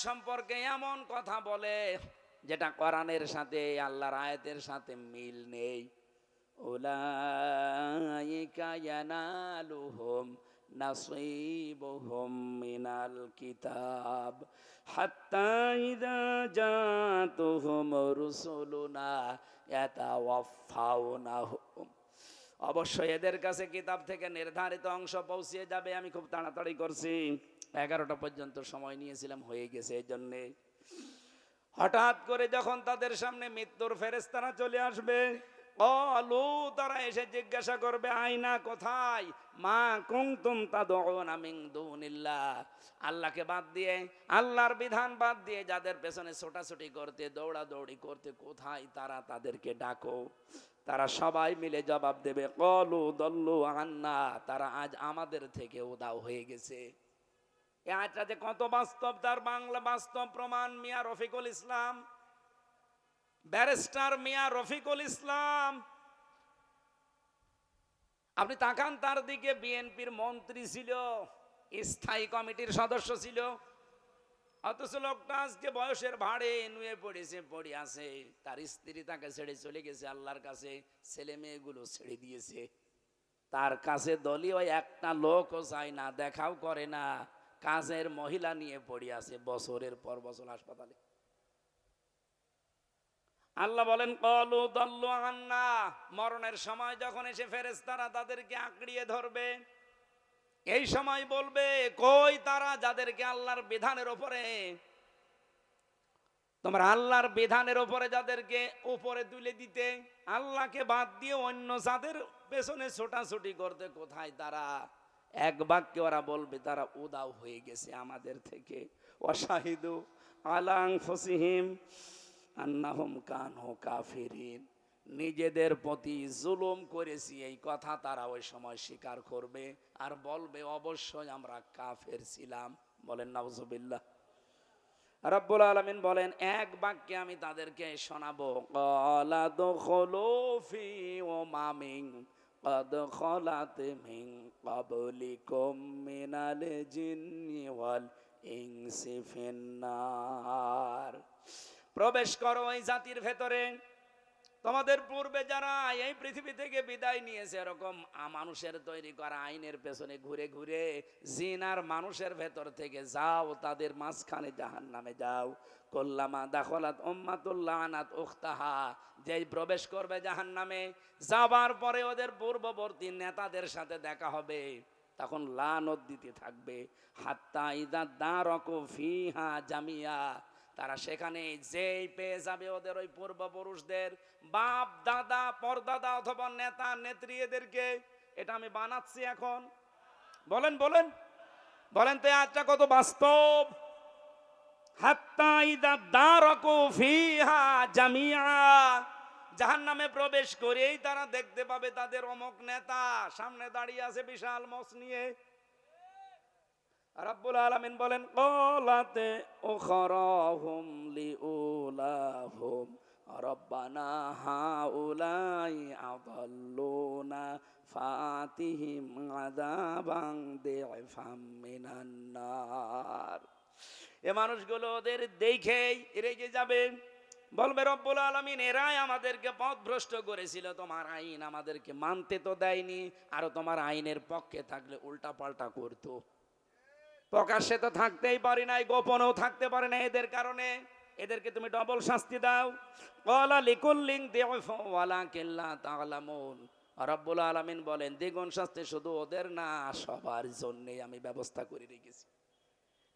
সম্পর্কে এমন কথা বলে যেটা কোরআনের সাথে আল্লাহর আয়াতের সাথে মিল নেই। উলাইকা ইয়ানালুহুম নাসীবুহুম মিনাল কিতাব হাত্তা ইযা জাতুহুম রুসুলুনা ইয়াতাওয়াফাউনাহুম। অবশ্যই এদের কাছে কিতাব থেকে নির্ধারিত অংশ পৌঁছে যাবে। আমি খুব তাড়াতাড়ি করছি, 11টা পর্যন্ত সময় নিয়েছিলাম, হয়ে গেছে। এই জন্যে হঠাৎ করে যখন তাদের সামনে মৃত্যুর ফেরেশতারা চলে আসবে, অলু তারা এসে জিজ্ঞাসা করবে, আইনা কোথায়, মা কুনতুম তাদউনা মিন দুনিল্লাহ, আল্লাহকে বাদ দিয়ে, আল্লাহর বিধান বাদ দিয়ে যাদের পেছনে ছোটাছুটি করতে, দৌড়াদৌড়ি করতে, কোথায় তারা, তাদেরকে ডাকো। তারা সবাই মিলে জবাব দেবে, কলু দল্লু আন্না, তারা আজ আমাদের থেকে উধাও হয়ে গেছে। এই আয়াতটা যে কত বাস্তব তার বাংলা বাস্তব প্রমাণ মিয়া রফিকুল ইসলাম, ব্যারিস্টার মিয়া রফিকুল ইসলাম। আপনি তাকান তার দিকে, বিএনপির মন্ত্রী ছিল, স্থায়ী কমিটির সদস্য ছিল, অথচ লোকটা আজকে বয়সের ভাড়ে নুয়ে পড়েছে, পড়ে আছে। তার স্ত্রী তাকে ছেড়ে চলে গেছে আল্লাহর কাছে, ছেলে মেয়েগুলো ছেড়ে দিয়েছে। তার কাছে দলীয় একটা লোকও চায় না, দেখাও করে না, কাজের মহিলা নিয়ে পড়ে আছে বছরের পর বছর হাসপাতালে। আল্লাহ বলেন কলু দল্লু আন্না, মরণের সময় যখন এসে ফেরেশতারা তাদেরকে আঁকড়িয়ে ধরবে, এই সময় বলবে, কই তারা যাদেরকে আল্লাহর বিধানের উপরে, তোমরা আল্লাহর বিধানের উপরে যাদেরকে উপরে তুলে দিতে, আল্লাহকে বাদ দিয়ে অন্য যাদের পেছনে ছোটাছুটি করতে, কোথায় তারা? এক বাক্যে ওরা বলবে, তারা উদাও হয়ে গেছে আমাদের থেকে। ওয়াশাহিদু আলা আনফুসিহিম আন্নাহুম কানু কাফিরিন, নিজেদের প্রতি জুলুম করেছি এই কথা তারা ওই সময় স্বীকার করবে আর বলবে, অবশ্যই আমরা কাফের ছিলাম। বলেন নাউজুবিল্লাহ। রব্বুল আলামিন বলেন, এক বাক্যে আমি তাদেরকে শোনাবো, ক্বালা দুখুলু ফি উমামিন ক্বাদ খালাত মিন ক্বাবলিকুম মিনাল জিন্নি ওয়াল ইনসি ফিন্নার, প্রবেশ করো ওই জাতির ভেতরে, তোমাদের পূর্বে যারা এই পৃথিবী থেকে বিদায় নিয়েছে, এরকম মানুষের তৈরি করা আইনের পেছনে ঘুরে ঘুরে জিন আর মানুষের ভেতর থেকে যাও, তাদের মাঝখানে জাহান্নামে যাও। কুল্লামা দাখলাত উম্মাতুল লানাত উখতাহা, যেই প্রবেশ করবে জাহান্নামে, যাবার পরে ওদের পূর্ববর্তী নেতাদের সাথে দেখা হবে, তখন লানত দিতে থাকবে। হাত্তা ইযা দারাকু ফিহা জামিয়া, তারা সেখানে যেই পেয়ে যাবে ওদের ওই পূর্বপুরুষদের, বাপ দাদা পরদাদা অথবা নেতা নেত্রী, এদেরকে, এটা আমি বানাচ্ছি এখন, বলেন বলেন বলেন তো আজটা কত বাস্তব। হাত্তা ইযা দারাকু ফিহা জামিয়া, জাহান্নামে প্রবেশ করেই তারা দেখতে পাবে তাদের অমুক নেতা সামনে দাঁড়িয়ে আছে বিশাল মোষ নিয়ে। রব্বুল আলামিন বলেন, ক্বালাতে উখরাহুম লিউলাহুম রব্বানা হাউলাই আযাল্লুনা ফাতিহিম আযাবান দিফাম মিনান নার, এ মানুষগুলো ওদের দেখেই রেগে যাবে, বলবে, রব্বুল আলামিন এরাই আমাদেরকে পথভ্রষ্ট করেছিল, তোমার আইন আমাদেরকে মানতে তো দেয়নি, আর তোমার আইনের পক্ষে থাকলে উল্টা পাল্টা করতো। প্রকাশ্যে তো থাকতেই পারি নাই, গোপনেও থাকতে পারে না, এদের কারণে এদেরকে তুমি ডবল শাস্তি দাও। ক্বালা লিকুল্লিন দিউফু ওয়ালাকিন লা তা'লামুন, রব্বুল আলামিন বলেন, দ্বিগুণ শাস্তি শুধু ওদের না, সবার জন্যই আমি ব্যবস্থা করে রেখেছি।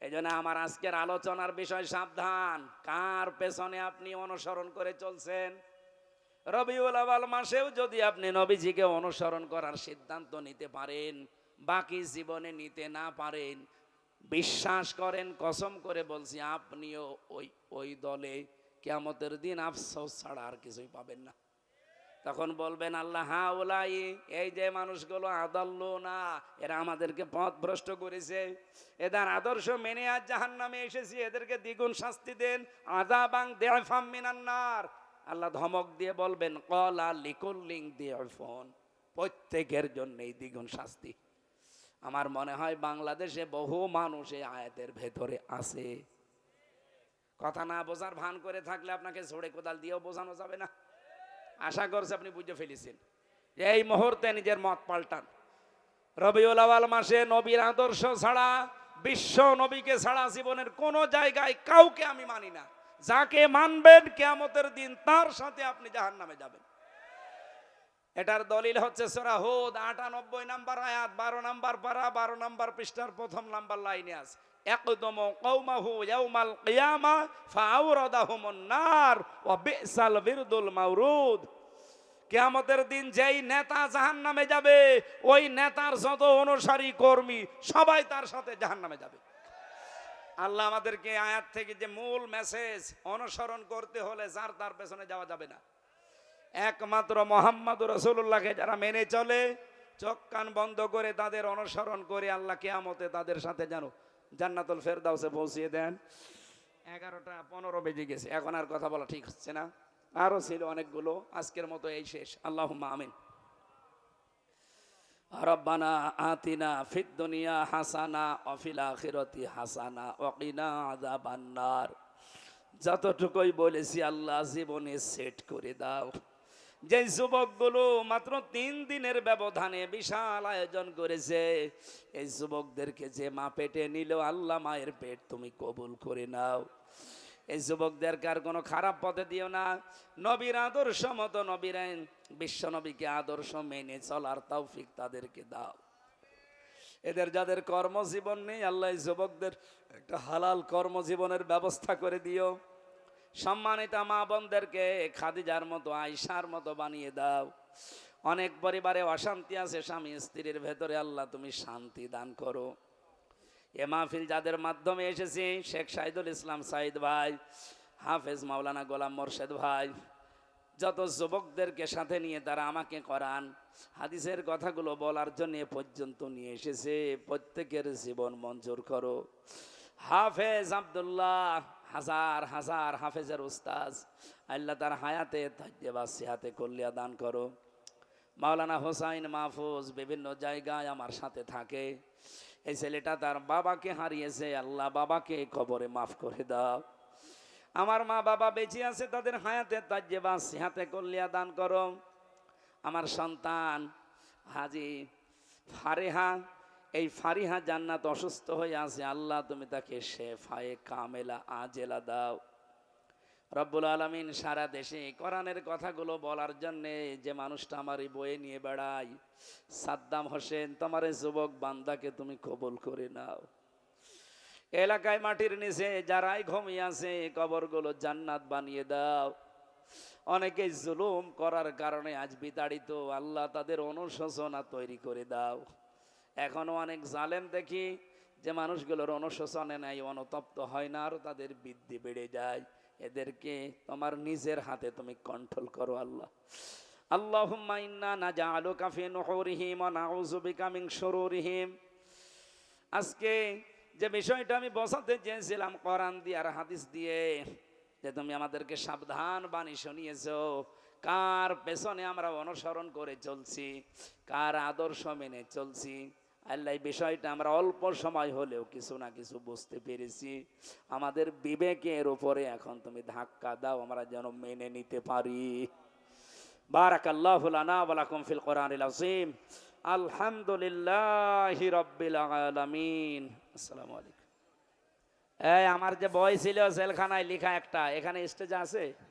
এই জন্য আমার আজকের আলোচনার বিষয় সাবধান, কার পেছনে আপনি অনুসরণ করে চলছেন। রবিউল আউয়াল মাসেও যদি আপনি নবীজিকে অনুসরণ করার সিদ্ধান্ত নিতে পারেন, বাকি জীবনে নিতে না পারেন, বিশ্বাস করেন, কসম করে বলছি, আপনিও ওই ওই দলে কিয়ামতের দিন আফসোস ছাড়া আর কিছুই পাবেন না। তখন বলবেন, আল্লাহ হাউলাই, এই যে মানুষগুলো আদাল্লো না, এরা আমাদেরকে পথভ্রষ্ট করেছে, এদের আদর্শ মেনে আজ জাহান্নামে এসেছি, এদেরকে দ্বিগুণ শাস্তি দেন, আযাবান দিফাম মিনান নার। আল্লাহ ধমক দিয়ে বলবেন, ক্বালা লিকুল্লিন দিফুন, প্রত্যেকের জন্যই দ্বিগুণ শাস্তি। আমার মনে হয় বাংলাদেশে বহু মানুষ এই আয়াতের ভেতরে আছে। কথা না বোঝার ভান করে থাকলে আপনাকে ঝোড়ে কোদাল দিয়েও বোঝানো যাবে না। আশা করছি আপনি বুঝে ফেলেছেন। এই মুহূর্তে নিজের মত পাল্টান। রবিউল আউয়াল মাসে নবীর আদর্শ ছাড়া, বিশ্ব নবীকে ছাড়া জীবনের কোন জায়গায় কাউকে আমি মানি না। যাকে মানবেন কিয়ামতের দিন তার সাথে আপনি জাহান্নামে যাবেন। এটার দলিল হচ্ছে সূরা হুদ ৯৮ নম্বর আয়াত ১২ নম্বর পারা ১২ নম্বর পৃষ্ঠার প্রথম নম্বর লাইনে আছে, ইয়াকদুমু কওমাহু ইয়াউমাল কিয়ামা ফাআওরাদাহুমুন নার ওয়া বিসাল বিরদুল মাওরুদ। কিয়ামতের দিন যেই নেতা জাহান্নামে যাবে, ওই নেতার যত অনুসারী কর্মী সবাই তার সাথে জাহান্নামে যাবে। আল্লাহ আমাদেরকে আয়াত থেকে যে মূল মেসেজ, অনুসরণ করতে হলে যার তার পেছনে যাওয়া যাবে না। একমাত্র মুহাম্মদুর রাসূলুল্লাহকে যারা মেনে চলে, চোখ কান বন্ধ করে তাদের অনুসরণ করে, আল্লাহ কিয়ামতে তাদের সাথে যেন জান্নাতুল ফেরদাউসে পৌঁছিয়ে দেন। 11টা 15 বেজে গেছে, এখন আর কথা বলা ঠিক হচ্ছে না। আরো ছিল অনেকগুলো, আজকের মতো এই শেষ। আল্লাহুম্মা আমিন। রব্বানা আতিনা ফিদ দুনিয়া হাসানা ওয়া ফিল আখিরাতি হাসানা ওয়া কিনা আযাবান নার। যতটুকুই বলেছি আল্লাহ জীবনে সেট করে দাও। যে যুবকগুলো মাত্র 3 দিনের ব্যবধানে বিশাল আয়োজন করেছে, এই যুবকদেরকে যে মা পেটে নিল, আল্লাহ মায়ের পেট তুমি কবুল করে নাও। এই যুবকদেরকে আর কোনো খারাপ পথে দিও না। নবীর আদর্শ মতো, নবীর বিশ্ব নবীকে আদর্শ মেনে চলার তৌফিক তাদেরকে দাও। এদের যাদের কর্মজীবন নেই, আল্লাহ যুবকদের একটা হালাল কর্মজীবনের ব্যবস্থা করে দিও। সম্মানিত মা বোনদেরকে খাদিজার মতো, আয়েশার মতো বানিয়ে দাও। অনেক পরিবারে অশান্তি আছে স্বামী স্ত্রীর ভেতরে, আল্লাহ তুমি শান্তি দান করো। এ মাহফিল যাদের মাধ্যমে এসেছি, শেখ সাইদুল ইসলাম সাইদ ভাই, হাফেজ মাওলানা গোলাম মোর্শেদ ভাই, যত যুবকদেরকে সাথে নিয়ে তারা আমাকে কোরআন হাদিসের কথাগুলো বলার জন্য এ পর্যন্ত নিয়ে এসেছে, প্রত্যেকের জীবন মঞ্জুর করো। হাফেজ আব্দুল্লাহ, হাজার হাজার হাফেজের উস্তাজ, আল্লাহ তার হায়াতে তাজ্জেবা সিহাতে কল্যাণ দান করো। মাওলানা হোসাইন মাহফুজ বিভিন্ন জায়গায় আমার সাথে থাকে। এই ছেলেটা তার বাবাকে হারিয়েছে, আল্লাহ বাবাকে কবরে মাফ করে দাও। আমার মা বাবা বেঁচে আছে, তাদের হায়াতে তাজ্জেবা সিহাতে কল্যাণ দান করো। আমার সন্তান হাজি ফারিহা, এই ফারিহা জান্নাত অসুস্থ হয়ে আছে, আল্লাহ তুমি তাকে শেফায়ে কামেলা আজেলা দাও। রব্বুল আলামিন সারা দেশে কোরআনের কথাগুলো বলার জন্য যে মানুষটা আমার এই বয়ে নিয়ে বেড়ায়, সাদ্দাম হোসেন, তোমার এই যুবক বান্দাকে তুমি কবুল করে নাও। এলাকায় মাটির নিচে যারাই ঘুমিয়ে আছে, কবরগুলো জান্নাত বানিয়ে দাও। অনেকে জুলুম করার কারণে আজ বিতাড়িত, আল্লাহ তাদের অনুশোচনা তৈরি করে দাও। এখনো অনেক জালেম দেখি যে মানুষগুলোর অনুশোচনে নাই, অনুতপ্ত হয় না, আর তাদের বৃদ্ধি বেড়ে যায়। এদেরকে তোমার নিজের হাতে তুমি কন্ট্রোল করো আল্লাহ। আল্লাহুম্মা ইন্না নাজআলুকা ফি নুহুরিহিম ওয়া নাউযু বিকা মিন শুরুরিহিম। আজকে যে বিষয়টা আমি বোঝাতে চেয়েছিলাম কোরআন দিয়ে আর হাদিস দিয়ে, যে তুমি আমাদেরকে সাবধান বাণী শুনিয়েছো, কার পেছনে আমরা অনুসরণ করে চলছি, কার আদর্শ মেনে চলছি, আল্লাহ এই বিষয়টা আমরা অল্প সময় হলেও কিছু না কিছু বুঝতে পেরেছি। আমাদের বিবেকের উপরে এখন তুমি ধাক্কা দাও, আমরা যেন মেনে নিতে পারি। বারাকাল্লাহু লানা ওয়া লাকুম ফিল কোরআনিল আযীম। আলহামদুলিল্লাহি রাব্বিল আলামিন। আসসালামু আলাইকুম। এই আমার যে বই ছিল জেলখানায় লেখা একটা, এখানে স্টেজে আছে।